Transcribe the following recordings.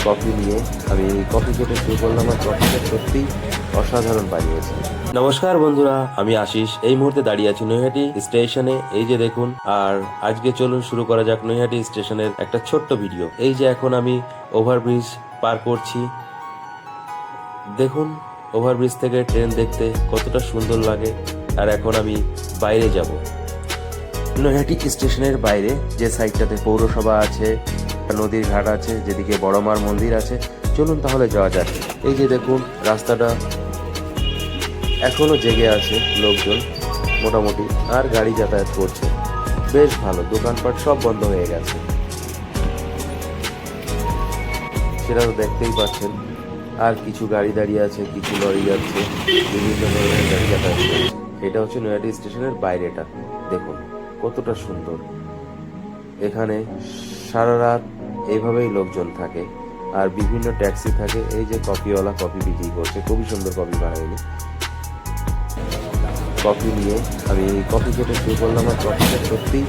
Coffee নিয়ে আমি coffee খেতে শুরু করলাম, আর কফিটা সত্যি অসাধারণ বানিয়েছে। নমস্কার বন্ধুরা, আমি আশিস। এই মুহূর্তে দাঁড়িয়ে আছি নৈহাটি স্টেশনে, এই যে দেখুন। আর আজকে চলুন শুরু করা যাক নৈহাটি স্টেশনের একটা ছোট্ট ভিডিও। এই যে এখন আমি ওভারব্রিজ পার করছি, দেখুন ওভারব্রিজ থেকে ট্রেন দেখতে কতটা সুন্দর লাগে। আর এখন আমি বাইরে যাব, নৈহাটি স্টেশনের বাইরে যে সাইডটাতে পৌরসভা আছে, নদীর ঘাট আছে, যেদিকে বড় মার মন্দির আছে। চলুন তাহলে যাওয়া যাক। এই যে দেখুন রাস্তাটা এখনো জেগে আছে লোকজন মোটামুটি, আর গাড়ি যাতায়াত করছে বেশ ভালো। দোকানপাট সব বন্ধ হয়ে গেছে, সেটা তো দেখতেই পাচ্ছেন। আর কিছু গাড়ি দাঁড়িয়ে আছে, কিছু লরি যাচ্ছে, বিভিন্ন ধরনের গাড়ি যাতায়াত করছে। এটা হচ্ছে নৈহাটি স্টেশনের বাইরেটা, দেখুন কতটা সুন্দর। এখানে সারা রাত এইভাবেই লোকজন থাকে, আর বিভিন্ন ট্যাক্সি থাকে। এই যে কফিওয়ালা কফি বিক্রি করছে, খুবই সুন্দর কফি বানায়নি। কফি নিয়ে আমি কফি খেতে শুরু করলাম, আর কফিটা সত্যি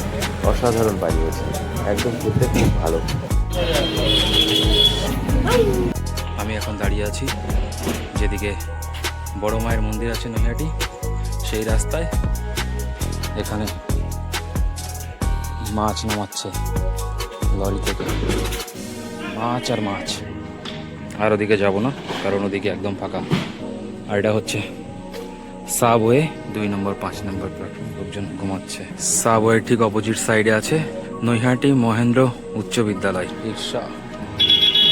অসাধারণ বানিয়েছে, একদম খেতে খুব ভালো। আমি এখন দাঁড়িয়ে আছি যেদিকে বড় মায়ের মন্দির আছে নৈহাটি, সেই রাস্তায়। এখানে মাছ নামাচ্ছে লরি থেকে, মাছ আর মাছ। আর ওদিকে যাব না, কারণ ওদিকে একদম ফাঁকা। আর এটা হচ্ছে সাবওয়ে 2 নম্বর 5 নম্বর প্ল্যাটফর্ম, লোকজন ঘুমাচ্ছে। সাবওয়ের ঠিক অপোজিট সাইডে আছে নৈহাটি মহেন্দ্র উচ্চ বিদ্যালয়। রিক্সা,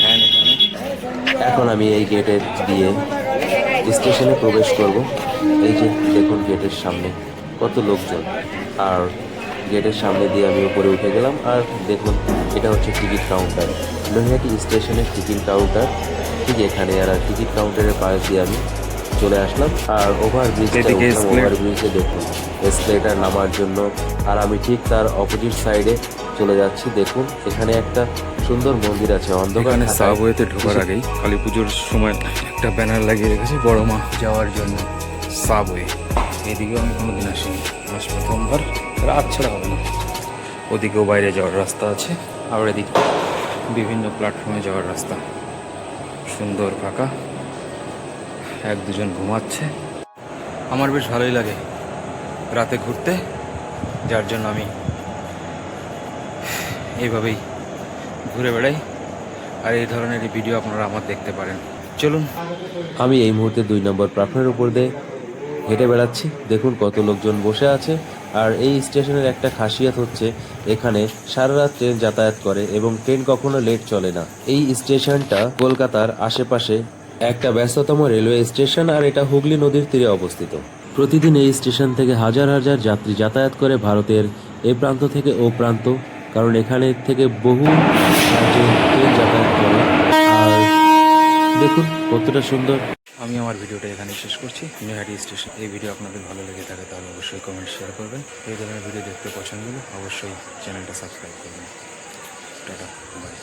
ভ্যান এখানে। এখন আমি এই গেটের দিয়ে স্টেশনে প্রবেশ করব। এই যে দেখুন গেটের সামনে কত লোকজন, আর গেটের সামনে দিয়ে আমি উপরে উঠে গেলাম। আর দেখুন এটা হচ্ছে টিকিট কাউন্টার, নৈহাটি স্টেশনের টিকিট কাউন্টার ঠিক এখানে। আর টিকিট কাউন্টারের পাশ দিয়ে আমি চলে আসলাম, আর ওভারব্রিজে দেখুন এসকেলেটার নামার জন্য। আর আমি ঠিক তার অপোজিট সাইডে চলে যাচ্ছি। দেখুন এখানে একটা সুন্দর মন্দির আছে অন্ধকার। সাবওয়েতে ঢোকার আগেই কালী পুজোর সময় একটা ব্যানার লাগিয়ে রেখেছে বড় মা যাওয়ার জন্য সাবওয়ে। এদিকেও আমি কোনোদিন আসিনি, আজ প্রথমবার। রাত ছাড়া হবে না। ওদিকেও বাইরে যাওয়ার রাস্তা আছে, আর এদিকে বিভিন্ন প্ল্যাটফর্মে যাওয়ার রাস্তা। সুন্দর ফাঁকা, 1-2 জন ঘুমাচ্ছে। আমার বেশ ভালোই লাগে রাতে ঘুরতে, যার জন্য আমি এইভাবেই ঘুরে বেড়াই। আর এই ধরনের ভিডিও আপনারা আমার দেখতে পারেন। চলুন, আমি এই মুহূর্তে 2 নম্বর প্ল্যাটফর্মের উপর দিয়ে হেঁটে বেড়াচ্ছি। দেখুন কত লোকজন বসে আছে। আর এই স্টেশনের একটা খাসিয়াত হচ্ছে এখানে সারা রাত ট্রেন যাতায়াত করে, এবং ট্রেন কখনো লেট চলে না। এই স্টেশনটা কলকাতার আশেপাশে একটা ব্যস্ততম রেলওয়ে স্টেশন, আর এটা হুগলি নদীর তীরে অবস্থিত। প্রতিদিন এই স্টেশন থেকে হাজার হাজার যাত্রী যাতায়াত করে ভারতের এ প্রান্ত থেকে ও প্রান্ত, কারণ এখানে থেকে বহু রাজ্যে ট্রেন যাতায়াত করে। আর দেখুন কতটা সুন্দর। আমি আমার ভিডিওটা এখানে শেষ করছি। নৈহাটি স্টেশন। এই ভিডিও আপনাদের ভালো লেগে থাকে তাহলে অবশ্যই কমেন্ট শেয়ার করবেন। এই ধরনের ভিডিও দেখতে পছন্দ হলে অবশ্যই চ্যানেলটা সাবস্ক্রাইব করবেন। Tata, by.